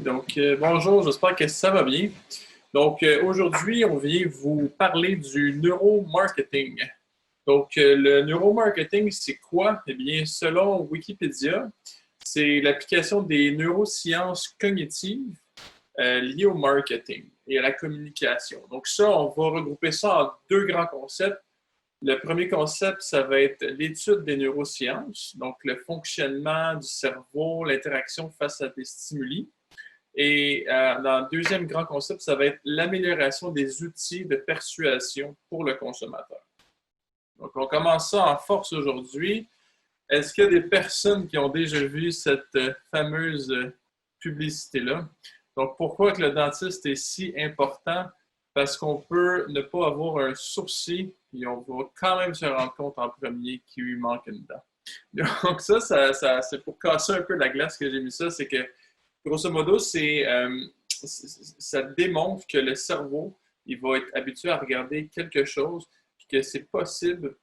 Bonjour, j'espère que ça va bien. Aujourd'hui, on vient vous parler du neuromarketing. Le neuromarketing, c'est quoi? Eh bien, selon Wikipédia, c'est l'application des neurosciences cognitives liées au marketing et à la communication. Donc, ça, on va regrouper ça en deux grands concepts. Le premier concept, ça va être l'étude des neurosciences, donc le fonctionnement du cerveau, l'interaction face à des stimuli. Et dans le deuxième grand concept, ça va être l'amélioration des outils de persuasion pour le consommateur. Donc, on commence ça en force aujourd'hui. Est-ce qu'il y a des personnes qui ont déjà vu cette fameuse publicité-là? Donc, pourquoi que le dentiste est si important? Parce qu'on peut ne pas avoir un sourcil et on va quand même se rendre compte en premier qu'il lui manque une dent. Donc, c'est pour casser un peu la glace que j'ai mis ça, c'est que grosso modo, ça démontre que le cerveau, il va être habitué à regarder quelque chose, puis que c'est possible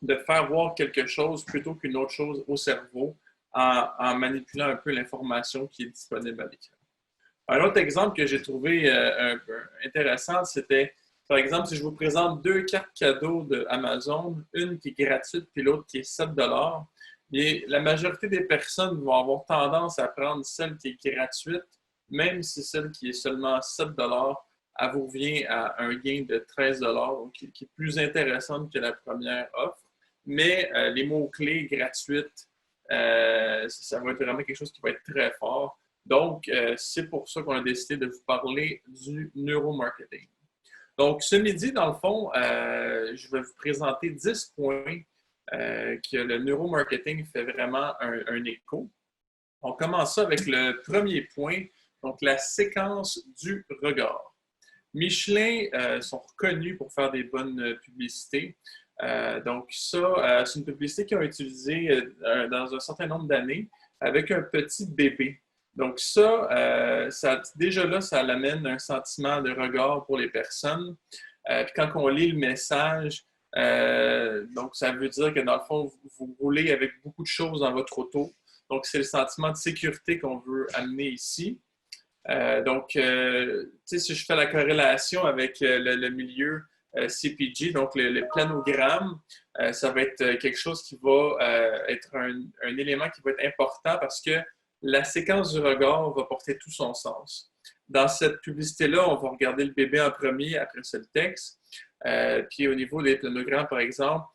de faire voir quelque chose plutôt qu'une autre chose au cerveau en manipulant un peu l'information qui est disponible à l'écran. Un autre exemple que j'ai trouvé un peu intéressant, c'était, par exemple, si je vous présente deux cartes cadeaux d'Amazon, une qui est gratuite puis l'autre qui est 7 $, et la majorité des personnes vont avoir tendance à prendre celle qui est gratuite, même si celle qui est seulement 7 $, elle vous revient à un gain de 13 $, donc qui est plus intéressante que la première offre. Mais les mots-clés gratuites, ça va être vraiment quelque chose qui va être très fort. Donc, c'est pour ça qu'on a décidé de vous parler du neuromarketing. Donc, ce midi, dans le fond, je vais vous présenter 10 points que le neuromarketing fait vraiment un écho. On commence ça avec le premier point, donc la séquence du regard. Michelin sont reconnus pour faire des bonnes publicités. C'est une publicité qu'ils ont utilisée dans un certain nombre d'années avec un petit bébé. Donc déjà là, ça amène un sentiment de regard pour les personnes. Puis quand on lit le message, donc ça veut dire que dans le fond, vous roulez avec beaucoup de choses dans votre auto. Donc c'est le sentiment de sécurité qu'on veut amener ici. Si je fais la corrélation avec le milieu CPG, donc le planogramme, ça va être quelque chose qui va être un élément qui va être important parce que la séquence du regard va porter tout son sens. Dans cette publicité-là, on va regarder le bébé en premier, après c'est le texte. Puis au niveau des planogrammes, par exemple,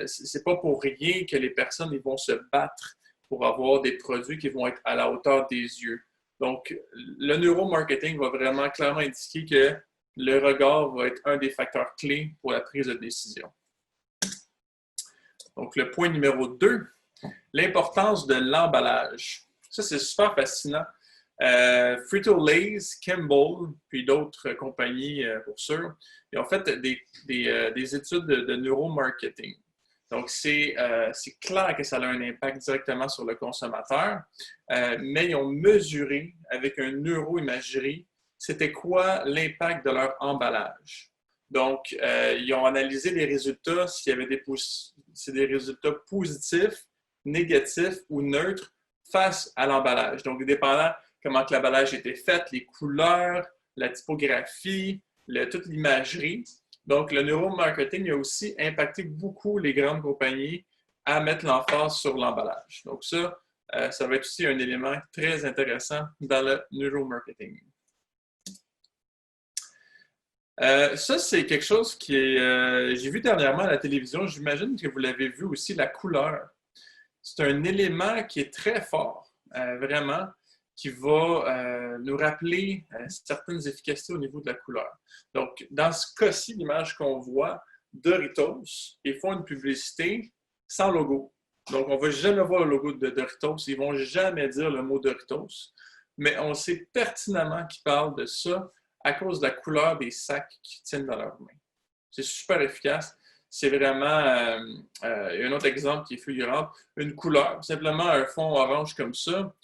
c'est pas pour rien que les personnes ils vont se battre pour avoir des produits qui vont être à la hauteur des yeux. Donc, le neuromarketing va vraiment clairement indiquer que le regard va être un des facteurs clés pour la prise de décision. Donc, le point numéro 2, l'importance de l'emballage. Ça, c'est super fascinant. Frito-Lay's, Campbell, puis d'autres compagnies, pour sûr, ils ont fait des études de neuromarketing. Donc, c'est clair que ça a un impact directement sur le consommateur, mais ils ont mesuré avec un neuroimagerie c'était quoi l'impact de leur emballage. Donc, ils ont analysé les résultats, s'il y avait des résultats positifs, négatifs ou neutres face à l'emballage. Donc, dépendant comment l'emballage était fait, les couleurs, la typographie, toute l'imagerie. Donc, le neuromarketing a aussi impacté beaucoup les grandes compagnies à mettre l'emphase sur l'emballage. Donc, ça va être aussi un élément très intéressant dans le neuromarketing. Ça, c'est quelque chose j'ai vu dernièrement à la télévision. J'imagine que vous l'avez vu aussi, la couleur. C'est un élément qui est très fort, vraiment, qui va nous rappeler certaines efficacités au niveau de la couleur. Donc, dans ce cas-ci, l'image qu'on voit, Doritos, ils font une publicité sans logo. Donc, on ne va jamais voir le logo de Doritos. Ils ne vont jamais dire le mot Doritos. Mais on sait pertinemment qu'ils parlent de ça à cause de la couleur des sacs qu'ils tiennent dans leurs mains. C'est super efficace. C'est vraiment un autre exemple qui est fulgurant. Une couleur, simplement un fond orange comme ça.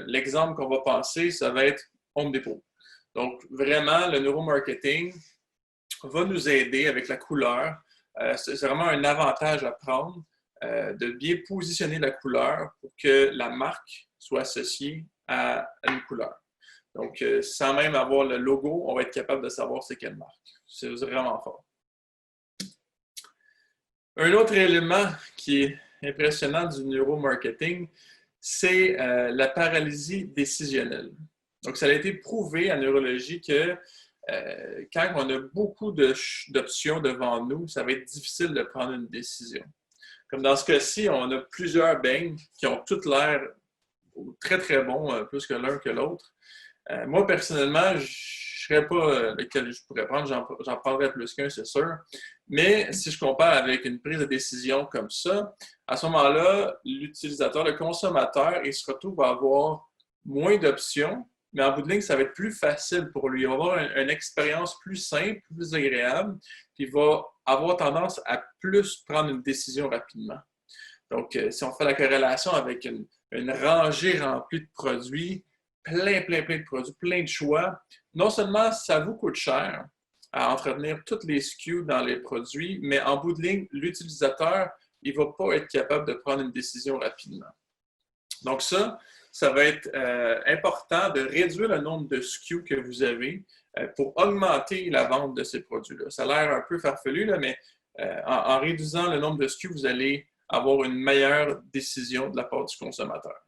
L'exemple qu'on va penser, ça va être Home Depot. Donc, vraiment, le neuromarketing va nous aider avec la couleur. C'est vraiment un avantage à prendre de bien positionner la couleur pour que la marque soit associée à une couleur. Donc, sans même avoir le logo, on va être capable de savoir c'est quelle marque. C'est vraiment fort. Un autre élément qui est impressionnant du neuromarketing, c'est la paralysie décisionnelle. Donc, ça a été prouvé en neurologie que quand on a beaucoup d'options devant nous, ça va être difficile de prendre une décision. Comme dans ce cas-ci, on a plusieurs beignes qui ont toutes l'air très, très bons, plus que l'un que l'autre. Moi, personnellement, je ne serais pas lequel je pourrais prendre, j'en prendrais plus qu'un, c'est sûr. Mais si je compare avec une prise de décision comme ça, à ce moment-là, l'utilisateur, le consommateur, il se retrouve à avoir moins d'options, mais en bout de ligne, ça va être plus facile pour lui. Il va avoir une expérience plus simple, plus agréable, puis il va avoir tendance à plus prendre une décision rapidement. Donc, si on fait la corrélation avec une rangée remplie de produits, plein de produits, plein de choix, non seulement ça vous coûte cher à entretenir toutes les SKU dans les produits, mais en bout de ligne, l'utilisateur, il ne va pas être capable de prendre une décision rapidement. Donc ça va être important de réduire le nombre de SKU que vous avez pour augmenter la vente de ces produits-là. Ça a l'air un peu farfelu, là, mais en réduisant le nombre de SKU, vous allez avoir une meilleure décision de la part du consommateur.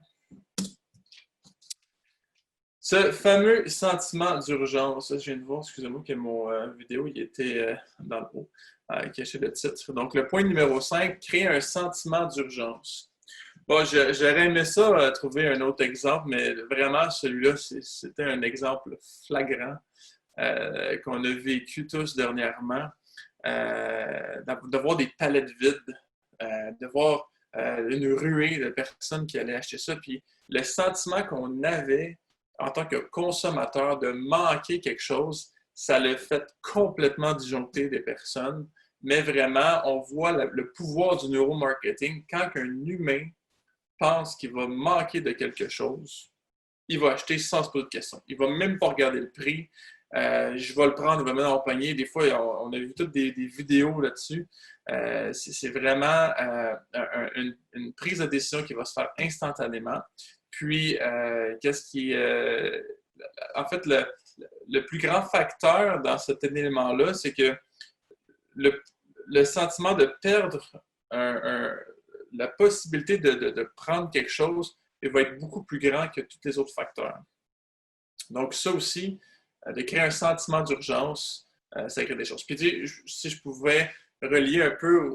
Ce fameux sentiment d'urgence, je viens de voir, excusez-moi, que mon vidéo il était dans le haut, caché le titre. Donc, le point numéro 5, créer un sentiment d'urgence. Bon, j'aurais aimé ça, trouver un autre exemple, mais vraiment, celui-là, c'était un exemple flagrant qu'on a vécu tous dernièrement. De voir des palettes vides, de voir une ruée de personnes qui allaient acheter ça, puis le sentiment qu'on avait en tant que consommateur de manquer quelque chose, ça l'a fait complètement disjoncter des personnes. Mais vraiment, on voit le pouvoir du neuromarketing. Quand un humain pense qu'il va manquer de quelque chose, il va acheter sans se poser de questions. Il ne va même pas regarder le prix. Je vais le prendre, il va mettre dans mon panier. Des fois, on a vu toutes des vidéos là-dessus. C'est vraiment une prise de décision qui va se faire instantanément. Puis, qu'est-ce qui en fait, le plus grand facteur dans cet élément-là, c'est que le sentiment de perdre la possibilité de prendre quelque chose va être beaucoup plus grand que tous les autres facteurs. Donc, ça aussi, de créer un sentiment d'urgence, ça crée des choses. Puis, si je pouvais relier un peu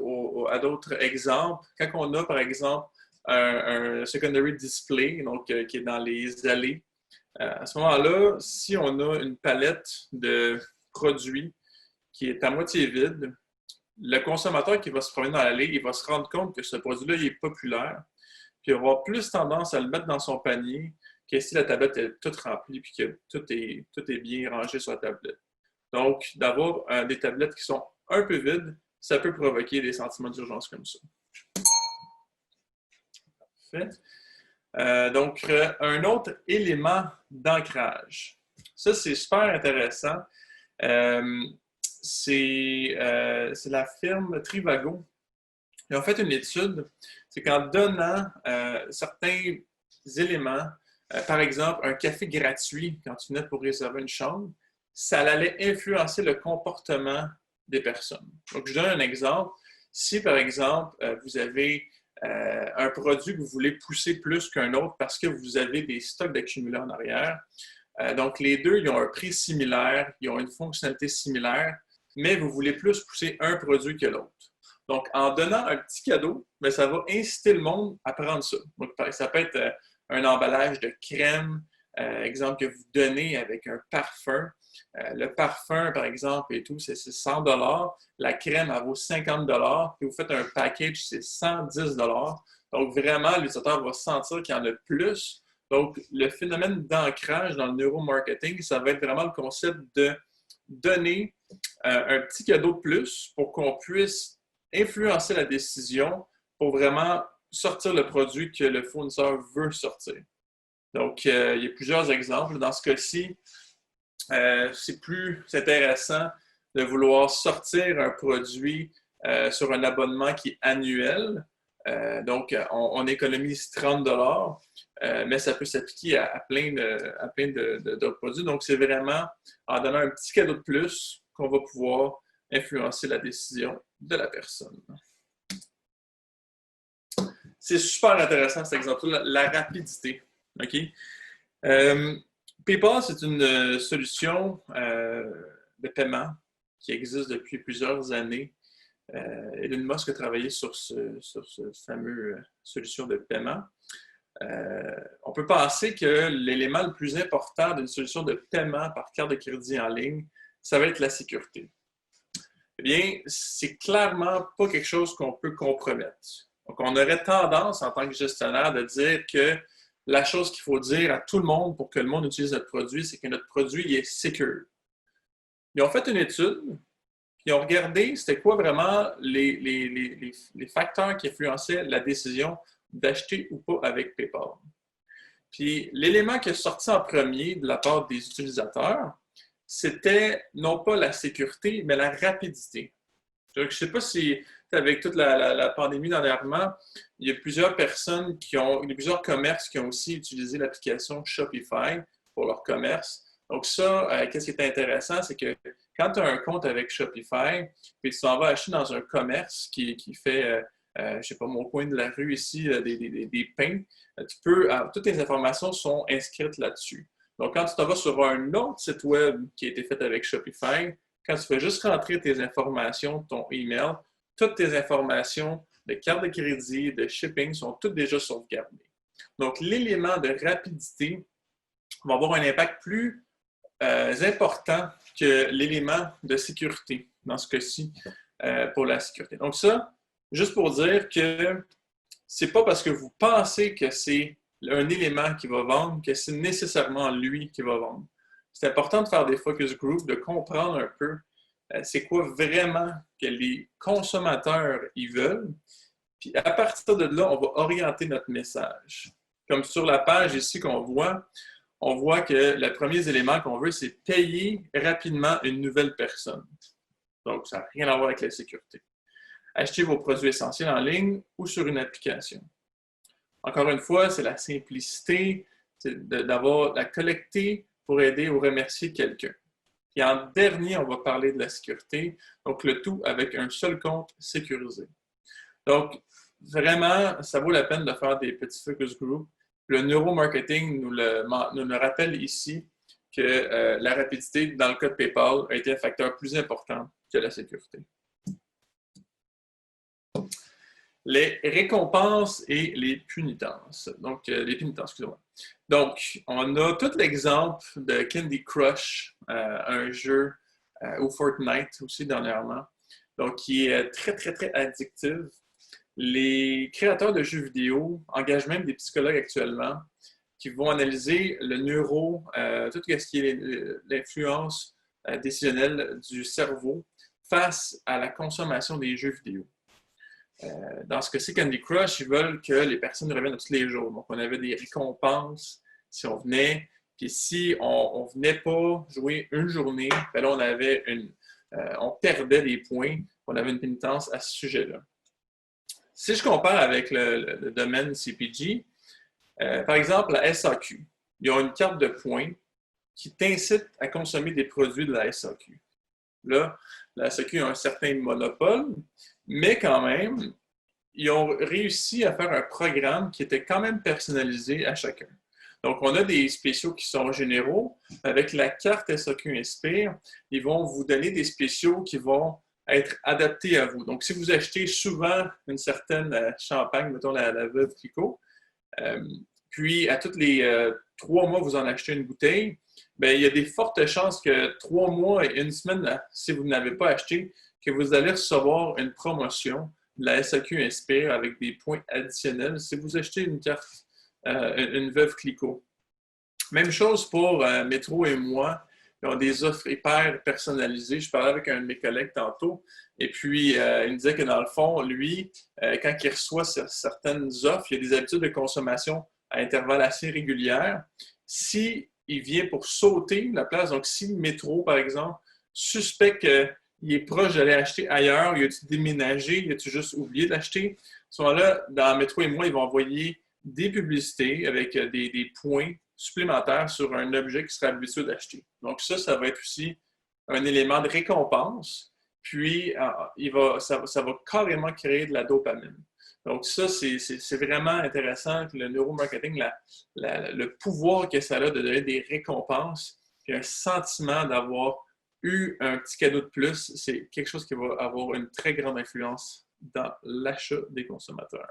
à d'autres exemples, quand on a, par exemple, un secondary display, donc qui est dans les allées, à ce moment-là, si on a une palette de produits qui est à moitié vide, le consommateur qui va se promener dans l'allée, il va se rendre compte que ce produit-là il est populaire, puis il va avoir plus tendance à le mettre dans son panier que si la tablette est toute remplie puis que tout est bien rangé sur la tablette. Donc, d'avoir des tablettes qui sont un peu vides, ça peut provoquer des sentiments d'urgence comme ça. Parfait. Donc, un autre élément d'ancrage. Ça, c'est super intéressant. C'est la firme Trivago. Ils ont fait une étude. C'est qu'en donnant certains éléments, par exemple, un café gratuit quand tu venais pour réserver une chambre, ça allait influencer le comportement des personnes. Donc, je donne un exemple. Si, par exemple, vous avez un produit que vous voulez pousser plus qu'un autre parce que vous avez des stocks d'accumulés en arrière, donc les deux, ils ont un prix similaire, ils ont une fonctionnalité similaire, mais vous voulez plus pousser un produit que l'autre. Donc, en donnant un petit cadeau, bien, ça va inciter le monde à prendre ça. Donc, ça peut être un emballage de crème, exemple que vous donnez avec un parfum. Le parfum, par exemple, et tout, c'est 100 $. La crème, elle vaut 50 $. Puis vous faites un package, c'est 110 $. Donc, vraiment, l'utilisateur va sentir qu'il y en a plus. Donc, le phénomène d'ancrage dans le neuromarketing, ça va être vraiment le concept de donner un petit cadeau de plus pour qu'on puisse influencer la décision pour vraiment sortir le produit que le fournisseur veut sortir. Donc, il y a plusieurs exemples. Dans ce cas-ci, c'est plus intéressant de vouloir sortir un produit sur un abonnement qui est annuel Donc, on économise 30 mais ça peut s'appliquer à plein de produits. Donc, c'est vraiment en donnant un petit cadeau de plus qu'on va pouvoir influencer la décision de la personne. C'est super intéressant cet exemple-là, la rapidité. OK? PayPal, c'est une solution de paiement qui existe depuis plusieurs années. Elon Musk a travaillé sur ce fameux solution de paiement. On peut penser que l'élément le plus important d'une solution de paiement par carte de crédit en ligne, ça va être la sécurité. Eh bien, c'est clairement pas quelque chose qu'on peut compromettre. Donc, on aurait tendance, en tant que gestionnaire, de dire que la chose qu'il faut dire à tout le monde pour que le monde utilise notre produit, c'est que notre produit est secure. Ils ont fait une étude, puis ils ont regardé c'était quoi vraiment les facteurs qui influençaient la décision d'acheter ou pas avec PayPal. Puis l'élément qui est sorti en premier de la part des utilisateurs, c'était non pas la sécurité, mais la rapidité. Je ne sais pas si, avec toute la pandémie dernièrement, il y a plusieurs personnes il y a plusieurs commerces qui ont aussi utilisé l'application Shopify pour leur commerce. Donc ça, qu'est-ce qui est intéressant, c'est que quand tu as un compte avec Shopify, puis tu t'en vas acheter dans un commerce qui fait, je ne sais pas, mon coin de la rue ici, des pains, toutes tes informations sont inscrites là-dessus. Donc, quand tu t'en vas sur un autre site web qui a été fait avec Shopify, quand tu fais juste rentrer tes informations, ton email, toutes tes informations de carte de crédit, de shipping sont toutes déjà sauvegardées. Donc, l'élément de rapidité va avoir un impact plus important que l'élément de sécurité, dans ce cas-ci, pour la sécurité. Donc ça, juste pour dire que c'est pas parce que vous pensez que c'est un élément qui va vendre que c'est nécessairement lui qui va vendre. C'est important de faire des focus groups, de comprendre un peu c'est quoi vraiment que les consommateurs ils veulent. Puis à partir de là, on va orienter notre message. Comme sur la page ici qu'on voit, on voit que le premier élément qu'on veut, c'est payer rapidement une nouvelle personne. Donc, ça n'a rien à voir avec la sécurité. Achetez vos produits essentiels en ligne ou sur une application. Encore une fois, c'est la simplicité, c'est d'avoir la collecter pour aider ou remercier quelqu'un. Et en dernier, on va parler de la sécurité, donc le tout avec un seul compte sécurisé. Donc, vraiment, ça vaut la peine de faire des petits focus groups. Le neuromarketing nous le rappelle ici que la rapidité, dans le cas de PayPal, a été un facteur plus important que la sécurité. Les récompenses et les punitences. Donc, les punitences, excusez-moi. Donc, on a tout l'exemple de Candy Crush, un jeu, ou Fortnite aussi dernièrement, donc qui est très, très, très addictif. Les créateurs de jeux vidéo engagent même des psychologues actuellement qui vont analyser le tout ce qui est l'influence décisionnelle du cerveau face à la consommation des jeux vidéo. Dans ce cas-ci, Candy Crush, ils veulent que les personnes reviennent tous les jours. Donc, on avait des récompenses si on venait. Puis si on ne venait pas jouer une journée, ben là, on perdait des points. On avait une pénitence à ce sujet-là. Si je compare avec le domaine CPG, par exemple, la SAQ, ils ont une carte de points qui t'incite à consommer des produits de la SAQ. Là, la SAQ a un certain monopole, mais quand même, ils ont réussi à faire un programme qui était quand même personnalisé à chacun. Donc, on a des spéciaux qui sont généraux. Avec la carte SAQ Inspire, ils vont vous donner des spéciaux qui vont être adaptés à vous. Donc, si vous achetez souvent une certaine champagne, mettons la Veuve Clicquot, puis à tous les 3 mois, vous en achetez une bouteille, bien, il y a des fortes chances que 3 mois et une semaine, si vous n'avez pas acheté, que vous allez recevoir une promotion de la SAQ Inspire avec des points additionnels si vous achetez une carte, une Veuve Clicquot. Même chose pour Métro et moi. Ils ont des offres hyper personnalisées. Je parlais avec un de mes collègues tantôt, et puis il me disait que dans le fond, lui, quand il reçoit certaines offres, il y a des habitudes de consommation à intervalles assez régulières. S'il vient pour sauter la place, donc si le métro, par exemple, suspecte qu'il il est proche d'aller acheter ailleurs, il a-tu déménagé, il a-tu juste oublié de l'acheter. À ce moment-là, dans Métro et moi, ils vont envoyer des publicités avec des points supplémentaires sur un objet qu'il serait habitué d'acheter. Donc ça va être aussi un élément de récompense, puis ça va carrément créer de la dopamine. Donc ça, c'est vraiment intéressant, le neuromarketing, le pouvoir que ça a de donner des récompenses, puis un sentiment d'avoir eu un petit cadeau de plus, c'est quelque chose qui va avoir une très grande influence dans l'achat des consommateurs.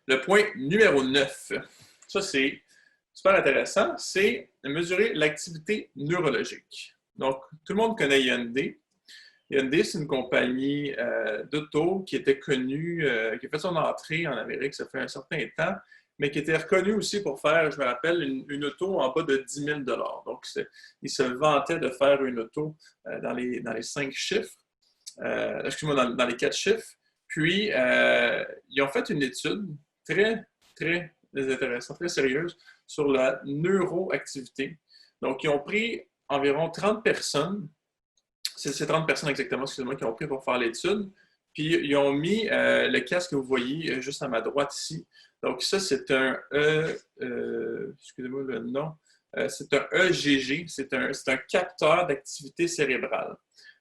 Le point numéro 9, ça c'est super intéressant, c'est mesurer l'activité neurologique. Donc, tout le monde connaît Hyundai. Hyundai, c'est une compagnie d'auto qui était connue, qui a fait son entrée en Amérique, ça fait un certain temps, mais qui était reconnue aussi pour faire, je me rappelle, une auto en bas de 10 000 $. Donc, ils se vantaient de faire une auto dans les 5 chiffres, excuse-moi, dans les 4 chiffres. Puis, ils ont fait une étude très, très intéressante, très sérieuse sur la neuroactivité. Donc, ils ont pris environ 30 personnes, c'est 30 personnes exactement, excusez-moi, qui ont pris pour faire l'étude. Puis, ils ont mis le casque que vous voyez juste à ma droite ici. Donc, ça, c'est un excusez-moi le nom, c'est un EGG, c'est un capteur d'activité cérébrale.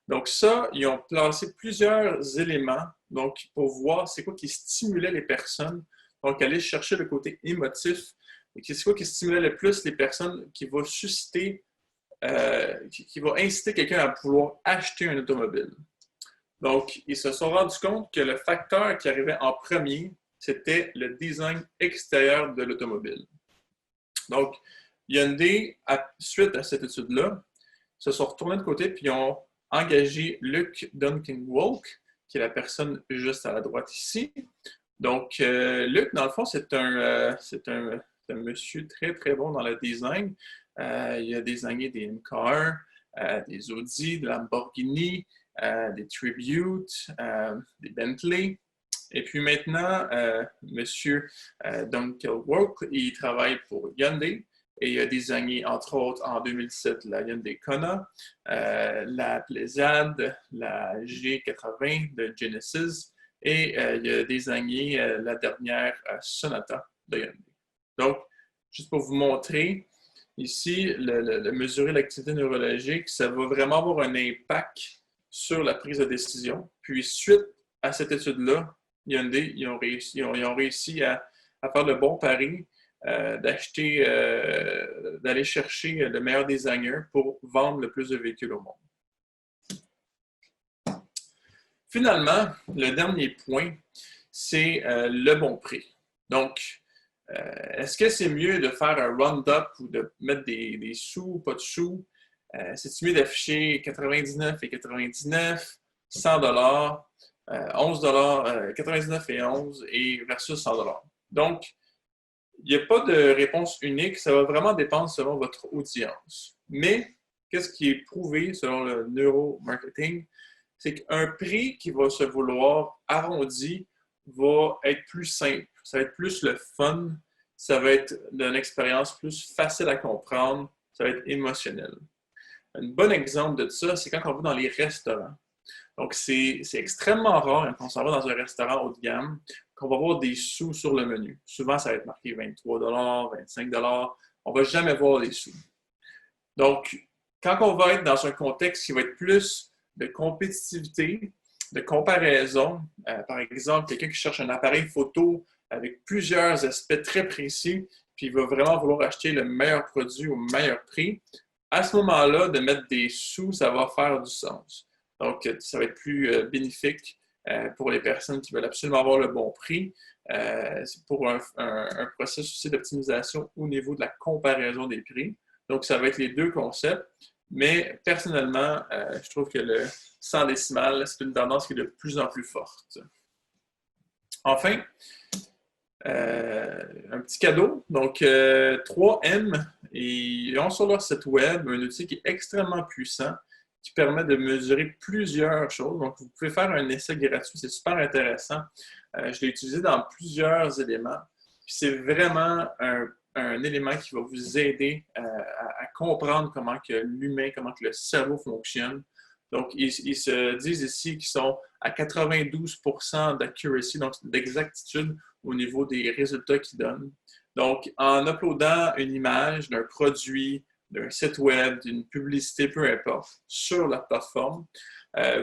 Donc, ça, ils ont placé plusieurs éléments donc, pour voir c'est quoi qui stimulait les personnes. Donc, aller chercher le côté émotif. C'est quoi qui stimulait le plus les personnes qui vont susciter qui va inciter quelqu'un à vouloir acheter un automobile. Donc, ils se sont rendus compte que le facteur qui arrivait en premier, c'était le design extérieur de l'automobile. Donc, Hyundai, suite à cette étude-là, se sont retournés de côté puis ont engagé Luke Duncan-Wolk, qui est la personne juste à la droite ici. Donc, Luke, dans le fond, c'est un monsieur très, très bon dans le design. Il a désigné des M-Car, des Audi, des Lamborghini, des Tribute, des Bentley. Et puis maintenant, M. Duncan-Wolk, il travaille pour Hyundai et il a désigné, entre autres, en 2007, la Hyundai Kona, la Pléiade, la G80 de Genesis et il a désigné la dernière Sonata de Hyundai. Donc, juste pour vous montrer, ici, le mesurer l'activité neurologique, ça va vraiment avoir un impact sur la prise de décision. Puis, suite à cette étude-là, Hyundai, ils ont réussi à faire le bon pari d'aller chercher le meilleur designer pour vendre le plus de véhicules au monde. Finalement, le dernier point, c'est le bon prix. Donc, est-ce que c'est mieux de faire un round-up ou de mettre des sous ou pas de sous? C'est-tu mieux d'afficher 99 et 99, 100 $, 11 $, 99 et 11 et versus 100 $? Donc, il n'y a pas de réponse unique, ça va vraiment dépendre selon votre audience. Mais, qu'est-ce qui est prouvé selon le neuromarketing? C'est qu'un prix qui va se vouloir arrondi va être plus simple, ça va être plus le fun, ça va être une expérience plus facile à comprendre, ça va être émotionnel. Un bon exemple de ça, c'est quand on va dans les restaurants. Donc, c'est extrêmement rare quand on s'en va dans un restaurant haut de gamme qu'on va voir des sous sur le menu. Souvent, ça va être marqué 23 $, 25 $. On ne va jamais voir les sous. Donc, quand on va être dans un contexte qui va être plus de compétitivité, de comparaison, par exemple, quelqu'un qui cherche un appareil photo avec plusieurs aspects très précis, puis il va vraiment vouloir acheter le meilleur produit au meilleur prix, à ce moment-là, de mettre des sous, ça va faire du sens. Donc, ça va être plus bénéfique pour les personnes qui veulent absolument avoir le bon prix. C'est pour un processus aussi d'optimisation au niveau de la comparaison des prix. Donc, ça va être les deux concepts. Mais personnellement, je trouve que le 100 décimales, c'est une tendance qui est de plus en plus forte. Enfin, un petit cadeau. Donc, 3M, ils ont sur leur site web un outil qui est extrêmement puissant, qui permet de mesurer plusieurs choses. Donc, vous pouvez faire un essai gratuit, c'est super intéressant. Je l'ai utilisé dans plusieurs éléments. Puis c'est vraiment un élément qui va vous aider à comprendre comment que l'humain, comment que le cerveau fonctionne. Donc, ils se disent ici qu'ils sont à 92% d'accuracy, donc d'exactitude au niveau des résultats qu'ils donnent. Donc, en uploadant une image d'un produit, d'un site web, d'une publicité, peu importe, sur la plateforme,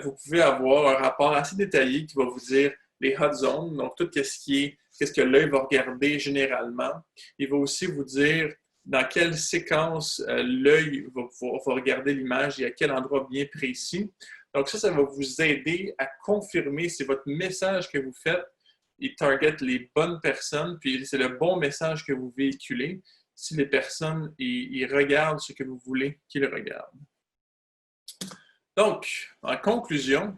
vous pouvez avoir un rapport assez détaillé qui va vous dire les hot zones, donc tout qu'est-ce que l'œil va regarder généralement. Il va aussi vous dire dans quelle séquence l'œil va regarder l'image et à quel endroit bien précis. Donc ça va vous aider à confirmer si votre message que vous faites, il target les bonnes personnes, puis c'est le bon message que vous véhiculez, si les personnes ils regardent ce que vous voulez qu'ils regardent. Donc, en conclusion,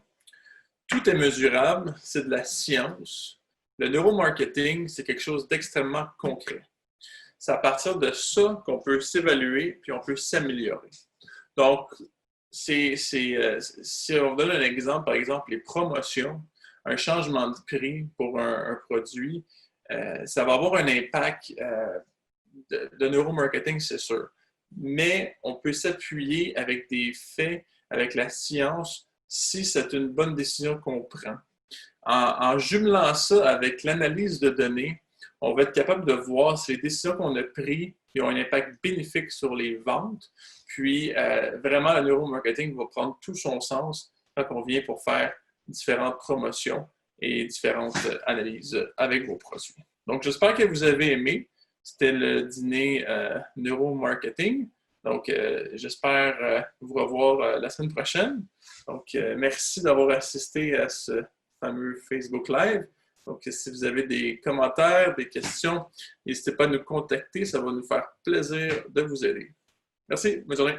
tout est mesurable, c'est de la science. Le neuromarketing, c'est quelque chose d'extrêmement concret. C'est à partir de ça qu'on peut s'évaluer puis on peut s'améliorer. Donc, si on donne un exemple, par exemple, les promotions, un changement de prix pour un produit, ça va avoir un impact de neuromarketing, c'est sûr. Mais on peut s'appuyer avec des faits, avec la science, si c'est une bonne décision qu'on prend. En jumelant ça avec l'analyse de données, on va être capable de voir si les décisions qu'on a prises ont un impact bénéfique sur les ventes. Puis, vraiment, le neuromarketing va prendre tout son sens quand on vient pour faire différentes promotions et différentes analyses avec vos produits. Donc, j'espère que vous avez aimé. C'était le dîner neuromarketing. Donc, j'espère vous revoir la semaine prochaine. Donc, merci d'avoir assisté à ce fameux Facebook Live. Donc, si vous avez des commentaires, des questions, n'hésitez pas à nous contacter. Ça va nous faire plaisir de vous aider. Merci. Bonne journée.